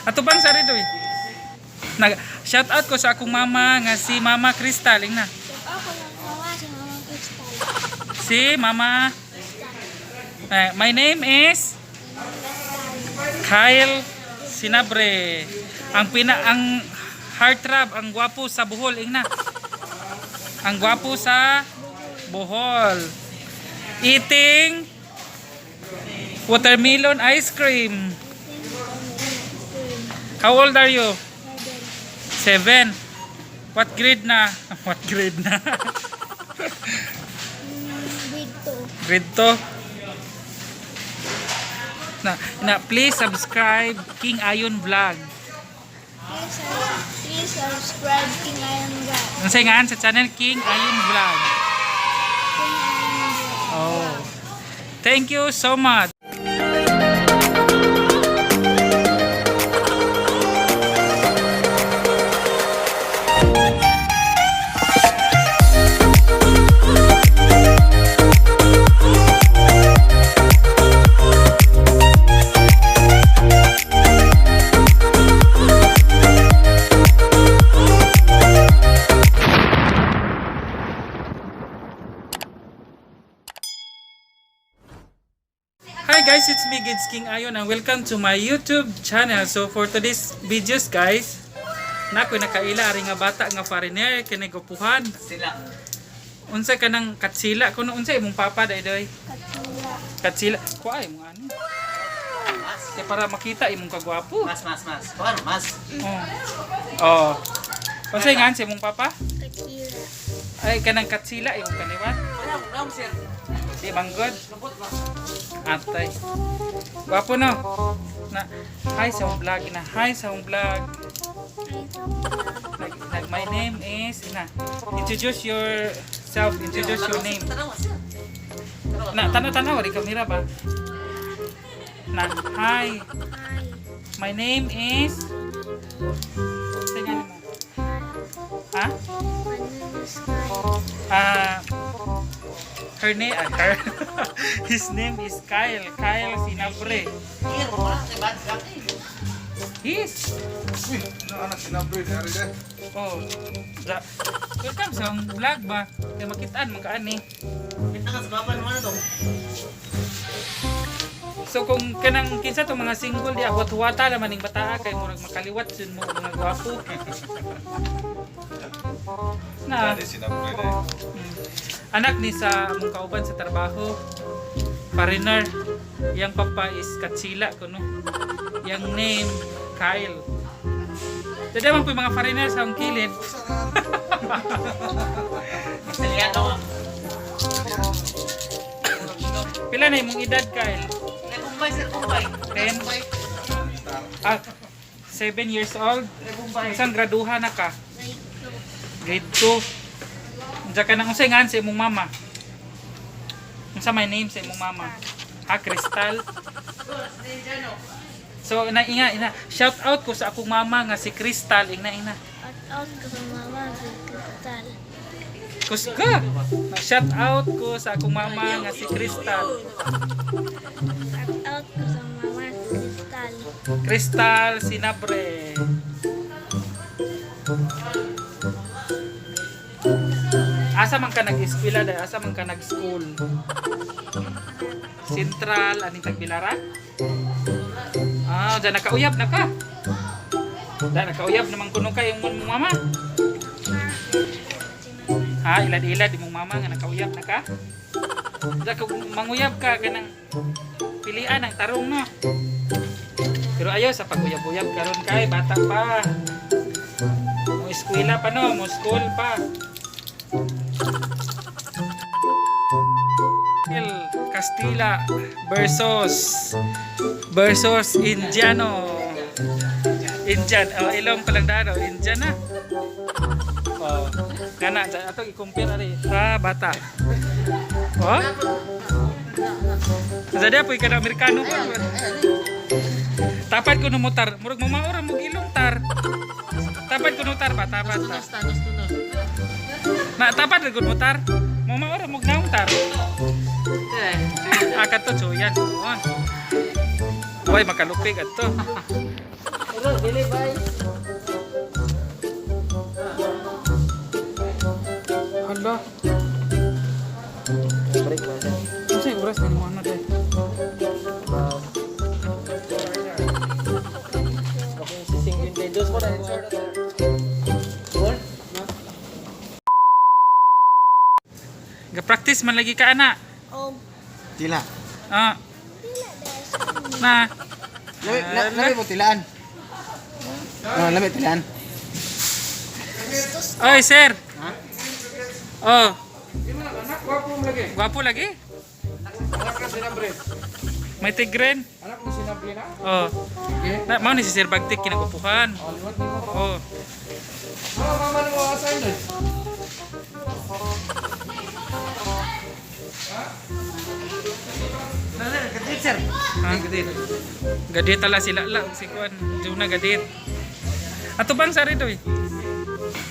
Ato bang sari doy. Nag shout out ko sa akong mama nga si Mama Crystal na. Ako lang kawa si Mama Crystal. Si Mama my name is Kyle Sinabre. Ang heartthrob, ang gwapo sa Bohol na. Ang gwapo sa Bohol. Eating watermelon ice cream. How old are you? 7. What grade na? What grade na? Grade 2. Grade 2. Na please subscribe King Ayon Vlog. Please subscribe King Ayon Vlog. Unsay ngaan sa channel King Ayon Vlog. King Ayon Vlog. Oh. Thank you so much. Hi guys, it's me Gids King Ayon and welcome to my YouTube channel. So for today's videos guys, nakoy nakaila ari nga bata nga foreigner kini gupuhan. Sila. Unsa kanang katsila kuno unsa imong papa daydoy? Katsila. Katsila. Kuay mo ano? Kaya para makita imong kagwapo. Mas. Kuan, mas. Oh. Unsay ngan si imong papa? Katsila. Ay kanang katsila imong kaniwan. Wala, sir. Di manggod. Lubot ba? Atay. Gwapo no. Na hi sa akong vlog na. Hi sa akong vlog. Like my name is na. Introduce yourself. Introduce your name. Tanawa, sir. Na tanaw-tanaw ri kamera ba? Na hi. Hi. My name is Tingnan mo. Ha? My name is Kyle. His name is Kyle. Kyle Sinabre. Here, wala kay bad luck eh. His. Uy, anak sinabre dari deh. Oh. Welcome sa akong vlog ba? Kaya makitaan mo ka ani. Kita ka sa baba naman ito. So kung kanang kinsa tong mga single di abot huwata naman ning bataa kay murag makaliwat jud mo mga gwapo. Na Dari sinabre deh. anak ni sa among kauban sa trabaho. Foreigner. Yang papa is Katsila kuno. Yang name Kyle. Dada man po yung mga foreigner sa akong kilid. Italiano ka. Pila na imong edad Kyle? Kumbay, sir, kumbay. 10. 7 years old. Isang graduha na ka. Grade 2. Grade 2. Unsa ka nang unsay ngan sa imong mama? Unsa may name sa imong mama? Crystal. So ina shout out ko sa akong mama nga si Crystal ina. At out ko sa Mama Crystal. Kuska. Shout out ko sa akong mama nga si Crystal. At out ko sa Mama Crystal. Crystal Sinabre. Asa man ka nag-eskwela dahil asa man ka nag-school? Central, aning Tagbilaran? Diyan nakauyab na ka. Diyan nakauyab naman kuno ka yung mama. Ilad-ilad imong mama nga nakauyab na ka. Diyan kung manguyab ka kanang pilian ang tarong no. Pero ayaw sa pag-uyab-uyab karon kay bata pa. Mo eskwela pa no, mo school pa. Castilla versus Indiano. Indian. Ilong palang daro. Indian na. Kana ato i-compare ari sa bata. Jadi apa ikan Amerikano ko. Tapat ko no motor. Murag mamaor mo ilong tar. Tapat ko no tar ba tapat ta. Na tapat gud motor. Mamaor mo naong tar. Kato so yan. Uy makalupig ato. Dili bay. Hala. Break ba? Ano sa'yo oras na mo day? Okay, si 52 ko na insert. Ball? Ga-practice man lagi ka ana. Oh, Tila. Ah, pila dahil na. Lami mo tilaan. Lami tilaan. Oy, sir. Ha? Oh, Anak, gwapo mo lagi. gwapo lagi. Anak ka sinabre. May tigren. Anak mo sinabre na. Oh. Okay. Na, mao ni si Sir Bagtik kinagupuhan. Liwat mo. Oh. Mama mo assign doon. Teacher. Ha? Gadit tala sila la si Kuan. Juna gadit. Ato bang sari doy?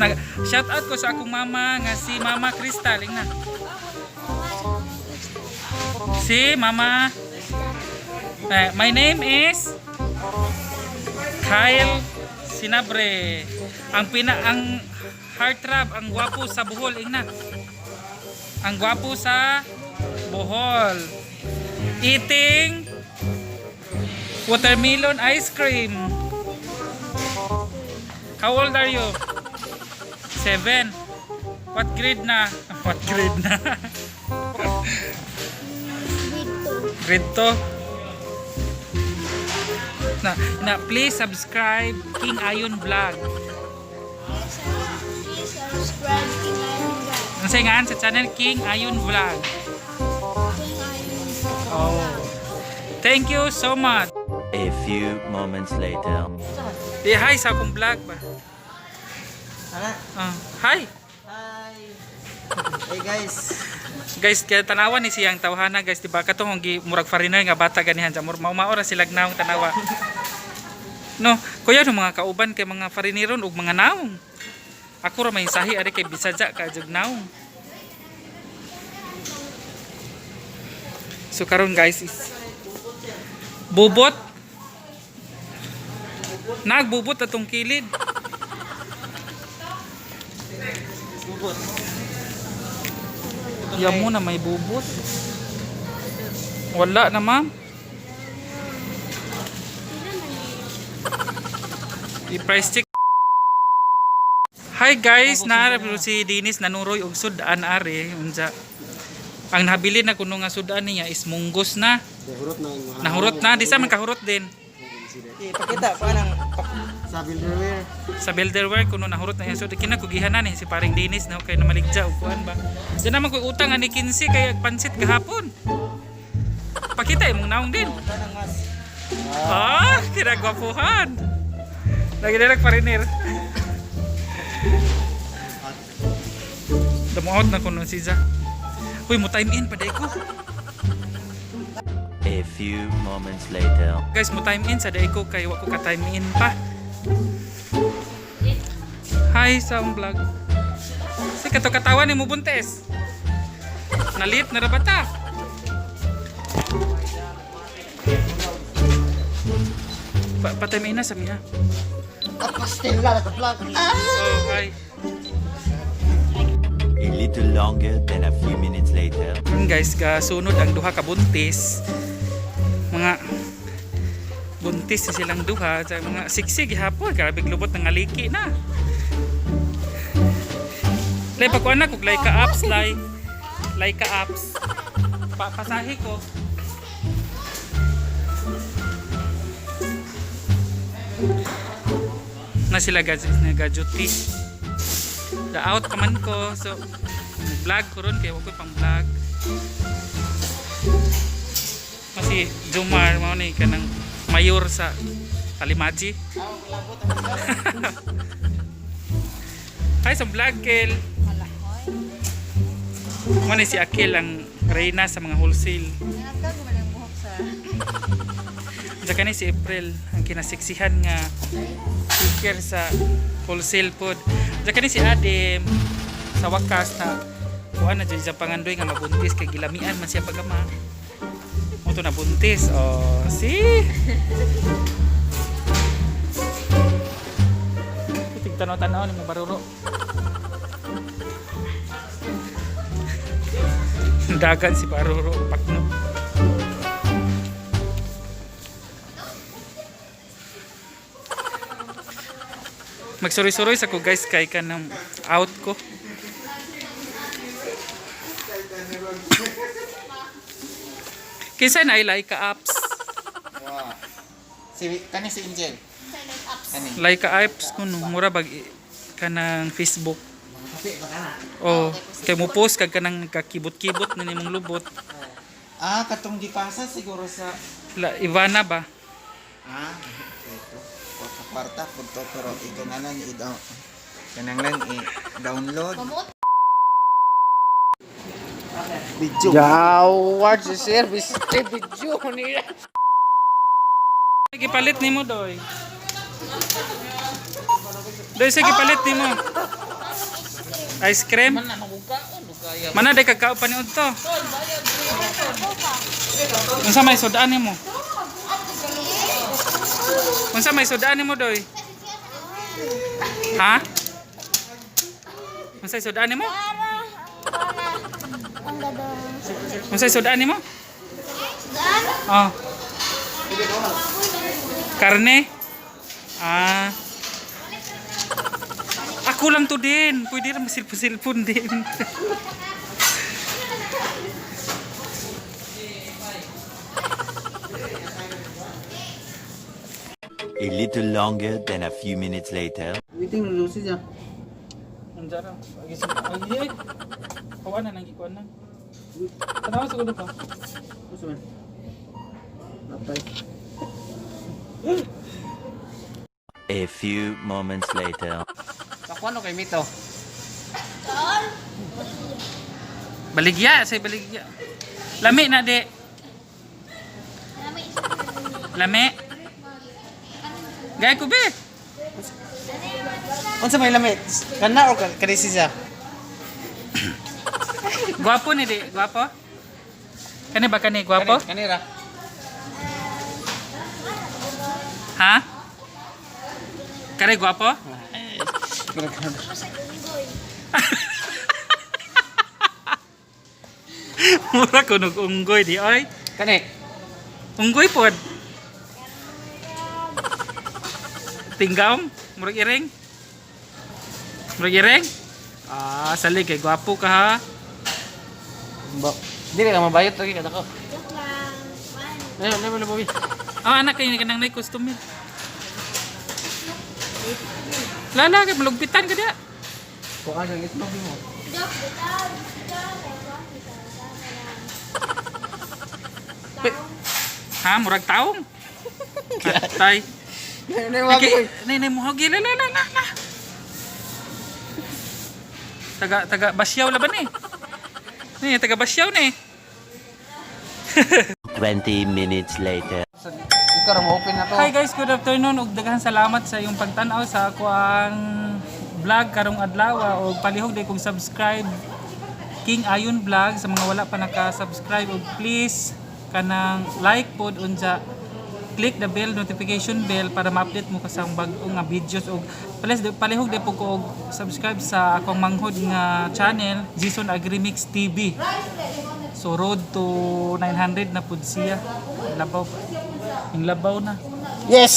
Nag shout out ko sa akong mama nga si Mama Crystal na. Si Mama my name is Kyle Sinabre. Ang heartthrob, ang gwapo sa Bohol ingna. Ang gwapo sa Bohol. Eating watermelon ice cream. How old are you? 7. What grade na? What grade na? dito. Grade 2. Na please subscribe King Ayon Vlog. Please subscribe to my vlog. Ano sa nga sa channel King Ayon Vlog. Oh. Thank you so much. A few moments later. Di hi sa akong vlog ba? Ana. Hi. Hi. Hey guys. Guys, kaya tanawa ni siyang tawhana guys, di ba? Katong murag foreigner nga bata ganihan sa mao-mao sila naong tanawa. No, kuya no mga kauban kay mga foreigneron ug mga naong. Ako ra may sahi ari kay bisadya ka jud naong. So karon guys is bubot. Nagbubot atong kilid. Bubot. Yan mo na may bubot. Wala na ma'am. I-price check. Hi guys, naarap si Dinis nanuroy og sudan are unsa. Ang nabili na kuno nga sudan niya is munggos na. Nahurot na, di sa man kahurot din. Ipakita pa nang sa builderware. Sa builderware kuno nahurot na yan. So kinakugihan na ni si paring Dinis na kay namaligja og kuan ba. Diyan naman koy utang ani 15 kay pansit gahapon. Pakita imong naong din. Ah, kinagwapuhan. Lagi direk parinir. Damuot na kuno si Za. Uy, mo time in paday ko. A few moments later. Guys, mo time in sa day ko kay wa ko ka time in pa. Hi sa akong vlog. Si kato katawan ni mo buntes. Nalit na rabata. Patay may ina sa miha. Pastel la ka vlog. Oh, hi. A little longer than a few minutes later. Yun guys, kasunod ang duha ka buntis. Mga buntis na silang duha. Sa mga siksig hapon. Karabig lubot ng aliki na. Lay pa ko anak, kung lay ka apps, lay ka apps. Pasahi ko. Na sila nagaduty. Da out pa man ko. So, nag-vlog ko ron. Kaya wag ko pang vlog. Kasi Jomar, mo ni ka ng mayor sa Kalimachi. Hi sa vlog, Kel. Mo ni si Akil ang reyna sa mga wholesale. Saka ni si April ang kinasiksihan nga speaker sa wholesale food. Saka ni si Adem sa wakas na kuha na dyan sa pangandoy nga mabuntis kay gilamian man siya pagama. Mo to na buntis. Oh, see? tanaw-tanaw ni mo baruro. Dagan si baruro pakno. Magsuroy-suroy sa ko guys kay kanang out ko. Kinsa na ilay ka apps? Wow. Kani si Angel. Kani. Like apps kuno mura bag kanang Facebook. Oh, kay mo post kag kanang kakibot-kibot na nimong lubot. Ah, katong gipasa siguro sa Ivana ba? ah, ito. O sa kwarta punto pero ikananan i-down. Kananglan i-download. Video. Jawad si service video niya. Sige palit nimo doy. Doy sige palit nimo. Ice cream. Mana day kakao pa ni udto? Unsa may sodaan nimo? Unsa may sodaan nimo doy? Ha? Unsa may sodaan nimo? Ang gadong. Unsa may sodaan nimo? Dan? Oh. Karne? Ah. Ako lang to din. Pwede rin masilpon din. A little longer than a few minutes later. Waiting na doon siya. Anjara. Ay. Kawan na nang gikuan na. Tanaw sa kuno pa. Usuman. Napay. A few moments later. Nakuha kay Mito. Baligya, say baligya. Lami na de. Lami. Gay ko be. Unsa may lamit? Kana o kani siya? Gwapo ni de, gwapo. Kani ba kani gwapo? Kanira. Ha? Kare gwapo? Mura ko nung unggoy di oy. Kani. Unggoy pod. Tinggam, murag ireng. Murag ireng. Ah, salig kay gwapo ka ha. Dili ka mabayot lagi kada ko. Joke lang. Never boy. Ah, anak kayo kanang nay customer. Lala kay malugpitan ka dia. Kuha ka ng itlog mo. Joke, bitaw. Ha, murag taong. Tay. Nay mo hagi la. Taga Basyaw laban eh. Ni taga Basyaw ni. 20 minutes later. Ikaw ra mo open na to. Hi guys, good afternoon ug daghan salamat sa iyong pagtan-aw sa ako ang vlog karong adlaw ug palihog day kong subscribe King Ayon Vlog sa mga wala pa naka-subscribe ug please kanang like pod unsa click the bell notification bell para ma-update mo ka sa bag-ong nga videos ug palihog day po ko og subscribe sa akong manghod nga channel Jason Agrimix TV. So road to 900 na pud siya. Labaw pa. Yung labaw na. Yes.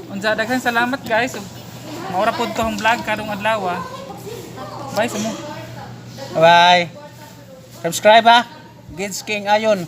Unsa daghan salamat guys. Maura pod ko ang vlog karong adlaw. Bye sa mo. Bye. Subscribe ha. Gids King Ayon.